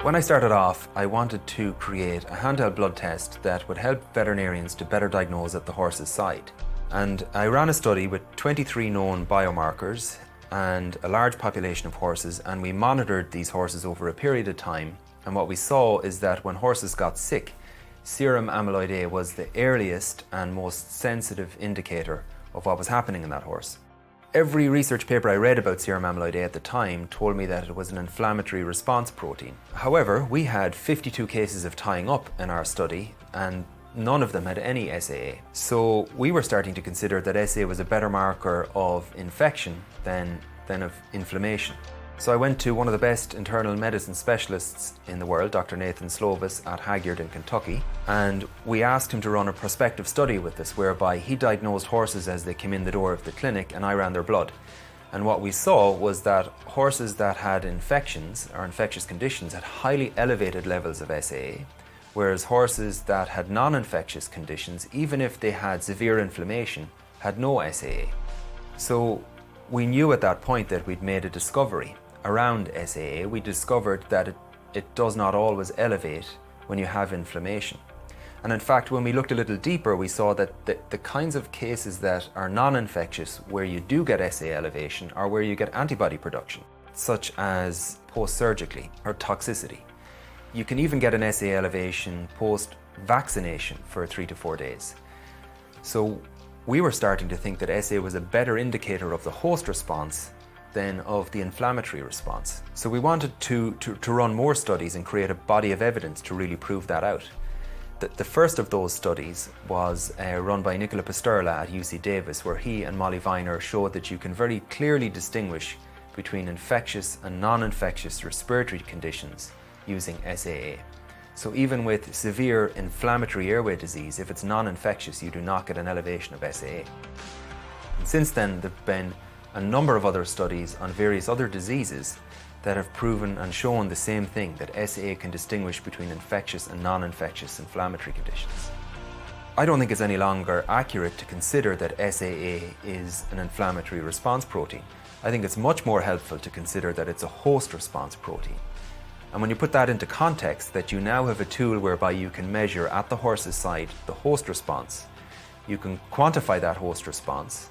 When I started off, I wanted to create a handheld blood test that would help veterinarians to better diagnose at the horse's side. And I ran a study with 23 known biomarkers and a large population of horses, and we monitored these horses over a period of time. And what we saw is that when horses got sick, serum amyloid A was the earliest and most sensitive indicator of what was happening in that horse. Every research paper I read about serum amyloid A at the time told me that it was an inflammatory response protein. However, we had 52 cases of tying up in our study, and none of them had any SAA. So we were starting to consider that SA was a better marker of infection than of inflammation. So I went to one of the best internal medicine specialists in the world, Dr. Nathan Slovis at Hagyard in Kentucky, and we asked him to run a prospective study with us whereby he diagnosed horses as they came in the door of the clinic and I ran their blood. And what we saw was that horses that had infections or infectious conditions had highly elevated levels of SAA, whereas horses that had non-infectious conditions, even if they had severe inflammation, had no SAA. So we knew at that point that we'd made a discovery around SAA. We discovered that it does not always elevate when you have inflammation. And in fact, when we looked a little deeper, we saw that the kinds of cases that are non-infectious where you do get SA elevation are where you get antibody production, such as post-surgically or toxicity. You can even get an SA elevation post-vaccination for 3 to 4 days. So we were starting to think that SA was a better indicator of the host response than of the inflammatory response. So we wanted to run more studies and create a body of evidence to really prove that out. The first of those studies was run by Nicola Pisterla at UC Davis, where he and Molly Viner showed that you can very clearly distinguish between infectious and non-infectious respiratory conditions using SAA. So even with severe inflammatory airway disease, if it's non-infectious, you do not get an elevation of SAA. And since then, there have been a number of other studies on various other diseases that have proven and shown the same thing, that SAA can distinguish between infectious and non-infectious inflammatory conditions. I don't think it's any longer accurate to consider that SAA is an inflammatory response protein. I think it's much more helpful to consider that it's a host response protein. And when you put that into context, that you now have a tool whereby you can measure at the horse's side the host response, you can quantify that host response,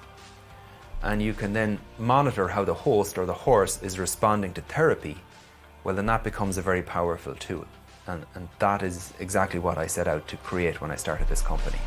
and you can then monitor how the host or the horse is responding to therapy, well, then that becomes a very powerful tool. And that is exactly what I set out to create when I started this company.